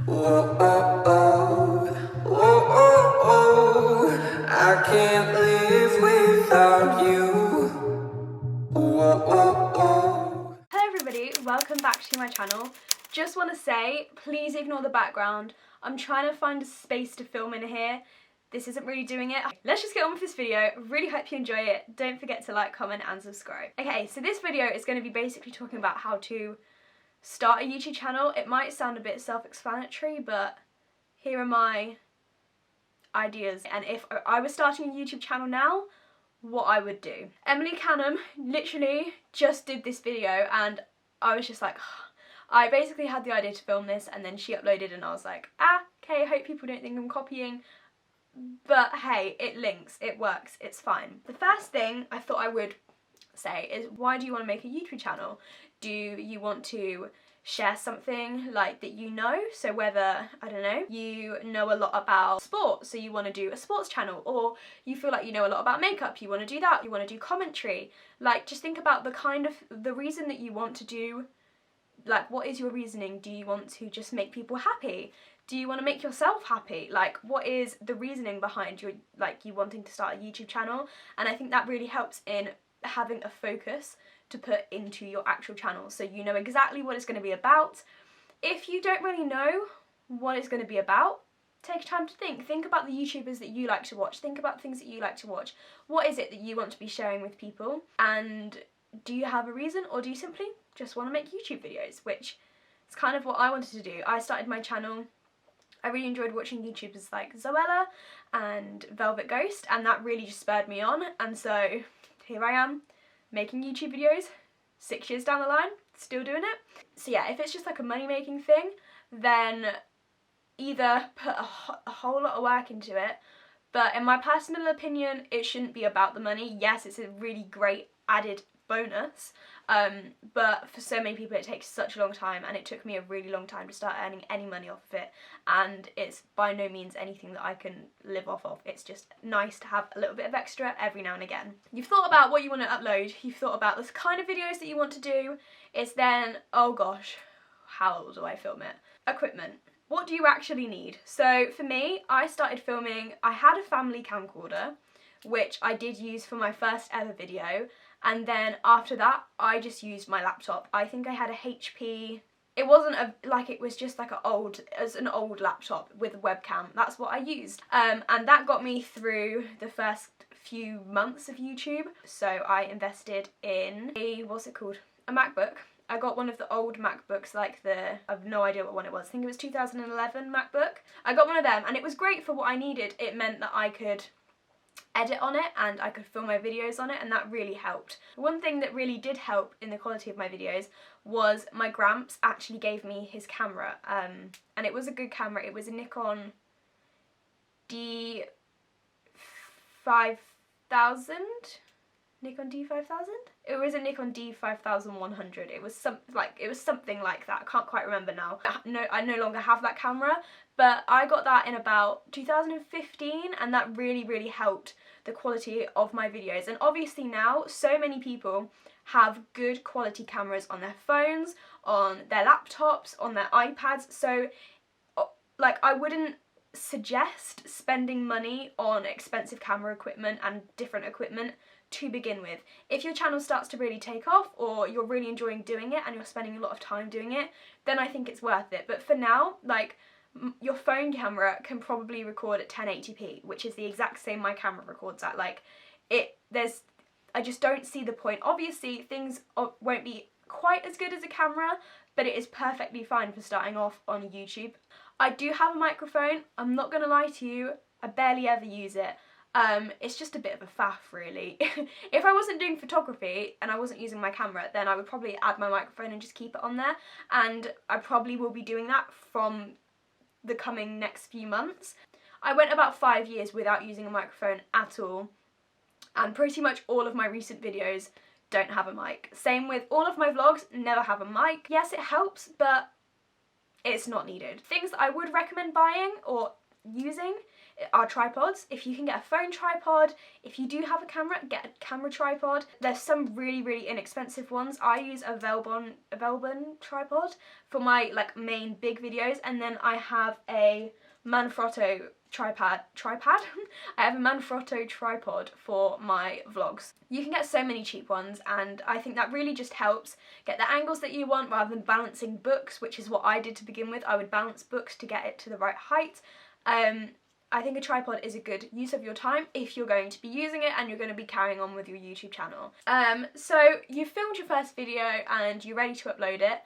Whoa, oh, oh. Whoa, oh, oh. I can't live without you. Whoa, oh, oh. Hello everybody, welcome back to my channel. Just want to say, please ignore the background. I'm trying to find a space to film in here. This isn't really doing it. Let's just get on with this video. Really hope you enjoy it. Don't forget to like, comment and subscribe. Okay, so this video is going to be basically talking about how to start a YouTube channel. It might sound a bit self-explanatory, but here are my ideas. And if I was starting a YouTube channel now, what I would do. Emily Canon literally just did this video and I was just like, I basically had the idea to film this and then she uploaded and I was like, okay, I hope people don't think I'm copying. But hey, it links, it works, it's fine. The first thing I thought I would say is, why do you want to make a YouTube channel? Do you want to share something like that you know? So whether, I don't know, you know a lot about sports, so you want to do a sports channel, or you feel like you know a lot about makeup, you want to do that, you want to do commentary. Like, just think about the reason that you want to do, like, what is your reasoning? Do you want to just make people happy? Do you want to make yourself happy? Like, what is the reasoning behind you wanting to start a YouTube channel? And I think that really helps in having a focus to put into your actual channel, so you know exactly what it's going to be about. If you don't really know what it's going to be about, take time to think about the YouTubers that you like to watch, think about things that you like to watch. What is it that you want to be sharing with people, and do you have a reason, or do you simply just want to make YouTube videos, which is kind of what I wanted to do. I started my channel, I really enjoyed watching YouTubers like Zoella and Velvet Ghost, and that really just spurred me on, and so here I am, making YouTube videos 6 years down the line, still doing it. So yeah, if it's just like a money-making thing, then either put a whole lot of work into it, but in my personal opinion, it shouldn't be about the money. Yes, it's a really great added bonus, but for so many people it takes such a long time, and it took me a really long time to start earning any money off of it, and it's by no means anything that I can live off of. It's just nice to have a little bit of extra every now and again. You've thought about what you want to upload, you've thought about the kind of videos that you want to do. It's then, oh gosh, how do I film it? Equipment. What do you actually need? So for me, I started filming, I had a family camcorder, which I did use for my first ever video, and then after that I just used my laptop. I think I had a HP, it wasn't it was just like an old laptop with a webcam. That's what I used, and that got me through the first few months of YouTube. So I invested in a MacBook. I got one of the old MacBooks, like I have no idea what one it was, I think it was 2011 MacBook. I got one of them and it was great for what I needed. It meant that I could edit on it and I could film my videos on it, and that really helped. One thing that really did help in the quality of my videos was my Gramps actually gave me his camera, and it was a good camera. It was a Nikon D5000? Nikon D5000? It was a Nikon D5100. It was something like that. I can't quite remember now. I no longer have that camera, but I got that in about 2015, and that really helped the quality of my videos. And obviously now so many people have good quality cameras on their phones, on their laptops, on their iPads, so like I wouldn't suggest spending money on expensive camera equipment and different equipment to begin with. If your channel starts to really take off, or you're really enjoying doing it and you're spending a lot of time doing it, then I think it's worth it. But for now, like, your phone camera can probably record at 1080p, which is the exact same my camera records at. Like, I just don't see the point. Obviously things won't be quite as good as a camera, but it is perfectly fine for starting off on YouTube. I do have a microphone, I'm not gonna lie to you, I barely ever use it. It's just a bit of a faff, really. If I wasn't doing photography and I wasn't using my camera, then I would probably add my microphone and just keep it on there, and I probably will be doing that from the coming next few months. I went about 5 years without using a microphone at all, and pretty much all of my recent videos don't have a mic. Same with all of my vlogs, never have a mic. Yes, it helps, but it's not needed. Things that I would recommend buying, or using are tripods. If you can get a phone tripod, if you do have a camera, get a camera tripod. There's some really inexpensive ones. I use a Velbon tripod for my like main big videos, and then I have a Manfrotto tripod. I have a Manfrotto tripod for my vlogs. You can get so many cheap ones, and I think that really just helps get the angles that you want rather than balancing books, which is what I did to begin with. I would balance books to get it to the right height. I think a tripod is a good use of your time if you're going to be using it and you're going to be carrying on with your YouTube channel. So you filmed your first video and you're ready to upload it.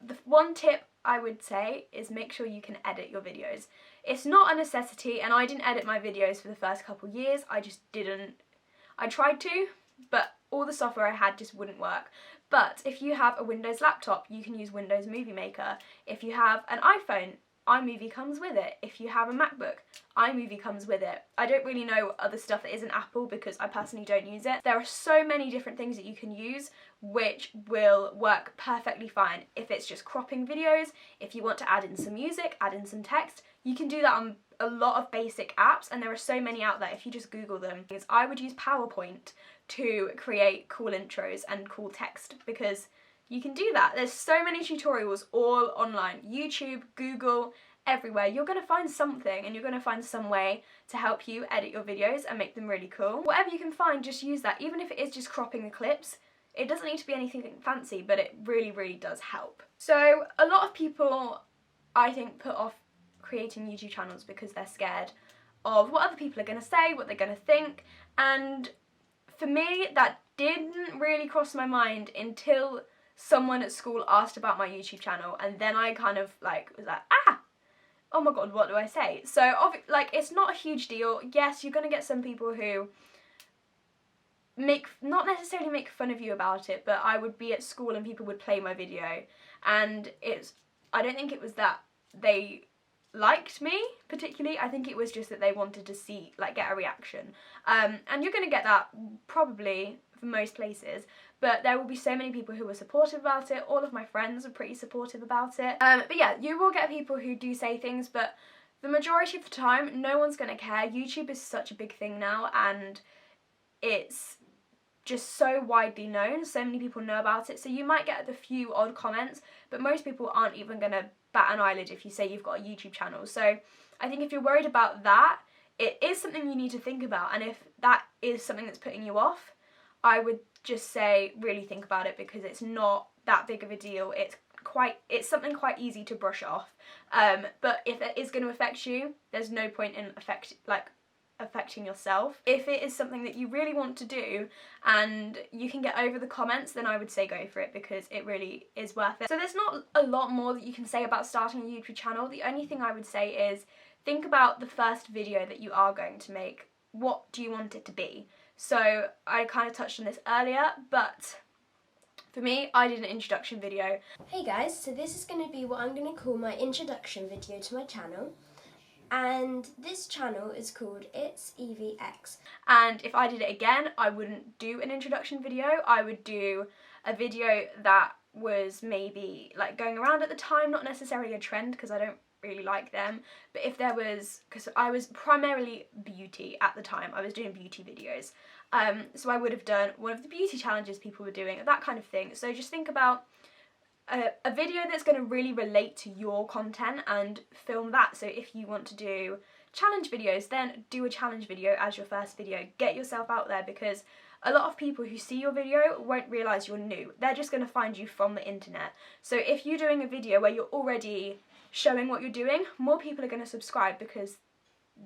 The one tip I would say is make sure you can edit your videos. It's not a necessity, and I didn't edit my videos for the first couple years. I just didn't. I tried to, but all the software I had just wouldn't work. But if you have a Windows laptop, you can use Windows Movie Maker. If you have an iPhone, iMovie comes with it. If you have a MacBook, iMovie comes with it. I don't really know other stuff that isn't Apple because I personally don't use it. There are so many different things that you can use which will work perfectly fine. If it's just cropping videos, if you want to add in some music, add in some text, you can do that on a lot of basic apps, and there are so many out there if you just Google them. I would use PowerPoint to create cool intros and cool text because you can do that. There's so many tutorials all online. YouTube, Google, everywhere. You're going to find something, and you're going to find some way to help you edit your videos and make them really cool. Whatever you can find, just use that. Even if it is just cropping the clips, it doesn't need to be anything fancy, but it really does help. So a lot of people, I think, put off creating YouTube channels because they're scared of what other people are going to say, what they're going to think, and for me, that didn't really cross my mind until someone at school asked about my YouTube channel, and then I kind of like was like, oh my god, what do I say? So like, it's not a huge deal. Yes, you're gonna get some people who not necessarily make fun of you about it, but I would be at school and people would play my video, and I don't think it was that they liked me particularly. I think it was just that they wanted to see, like, get a reaction, and you're gonna get that probably for most places, but there will be so many people who are supportive about it. All of my friends are pretty supportive about it, but yeah, you will get people who do say things, but the majority of the time no one's gonna care. YouTube is such a big thing now, and it's just so widely known, so many people know about it, so you might get the few odd comments, but most people aren't even gonna bat an eyelid if you say you've got a YouTube channel. So I think if you're worried about that, it is something you need to think about, and if that is something that's putting you off, I would just say really think about it, because it's not that big of a deal. It's something quite easy to brush off, but if it is going to affect you, there's no point in affecting yourself. If it is something that you really want to do and you can get over the comments, then I would say go for it, because it really is worth it. So there's not a lot more that you can say about starting a YouTube channel. The only thing I would say is think about the first video that you are going to make. What do you want it to be? So I kind of touched on this earlier, but for me, I did an introduction video. Hey guys, so this is going to be what I'm going to call my introduction video to my channel. And this channel is called xeeevieeex. And if I did it again, I wouldn't do an introduction video. I would do a video that was maybe like going around at the time, not necessarily a trend, because I don't really like them, but if there was, because I was primarily beauty at the time, I was doing beauty videos, so I would have done one of the beauty challenges people were doing, that kind of thing. So just think about a video that's going to really relate to your content and film that. So if you want to do challenge videos, then do a challenge video as your first video. Get yourself out there, because a lot of people who see your video won't realise you're new. They're just going to find you from the internet. So if you're doing a video where you're already showing what you're doing, more people are going to subscribe, because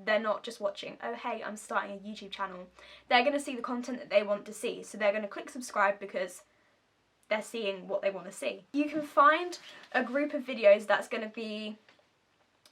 they're not just watching, oh hey, I'm starting a YouTube channel. They're going to see the content that they want to see, so they're going to click subscribe because they're seeing what they want to see. You can find a group of videos that's going to be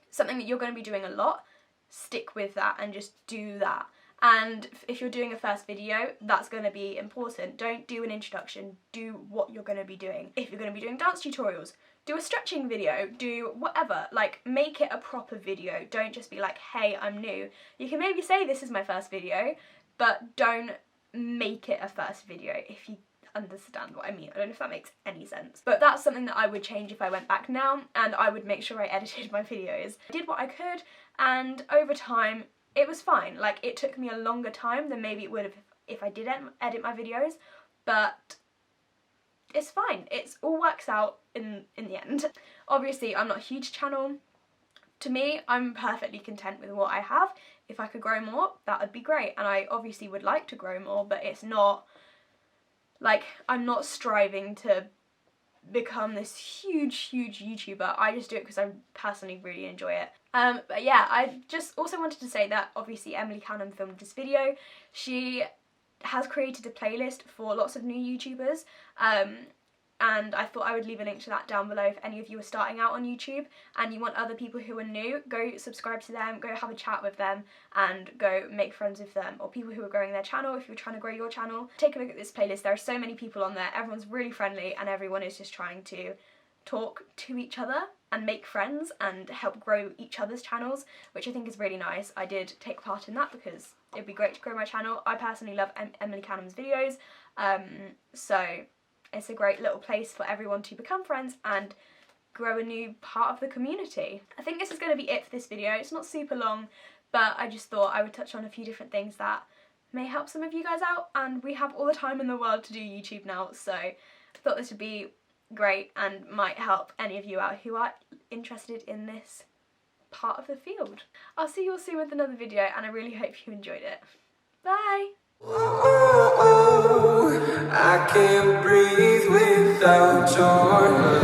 something that you're going to be doing a lot, stick with that and just do that. And if you're doing a first video, that's going to be important. Don't do an introduction, do what you're going to be doing. If you're going to be doing dance tutorials, do a stretching video, do whatever, like make it a proper video. Don't just be like, hey, I'm new. You can maybe say this is my first video, but don't make it a first video. understand what I mean. I don't know if that makes any sense. But that's something that I would change if I went back now, and I would make sure I edited my videos. I did what I could, and over time, it was fine. Like, it took me a longer time than maybe it would have if I did edit my videos, but it's fine. It all works out in the end. Obviously, I'm not a huge channel. To me, I'm perfectly content with what I have. If I could grow more, that would be great. And I obviously would like to grow more, but it's not, like, I'm not striving to become this huge YouTuber. I just do it because I personally really enjoy it. But yeah, I just also wanted to say that obviously Emily Canon filmed this video. She has created a playlist for lots of new YouTubers, and I thought I would leave a link to that down below if any of you are starting out on YouTube and you want other people who are new, go subscribe to them, go have a chat with them and go make friends with them, or people who are growing their channel if you're trying to grow your channel. Take a look at this playlist. There are so many people on there, everyone's really friendly and everyone is just trying to talk to each other and make friends and help grow each other's channels, which I think is really nice. I did take part in that because it'd be great to grow my channel. I personally love Emily Canon's videos, so it's a great little place for everyone to become friends and grow a new part of the community. I think this is going to be it for this video. It's not super long, but I just thought I would touch on a few different things that may help some of you guys out, and we have all the time in the world to do YouTube now, so I thought this would be great and might help any of you out who are interested in this part of the field. I'll see you all soon with another video, and I really hope you enjoyed it. Bye! I can't breathe without your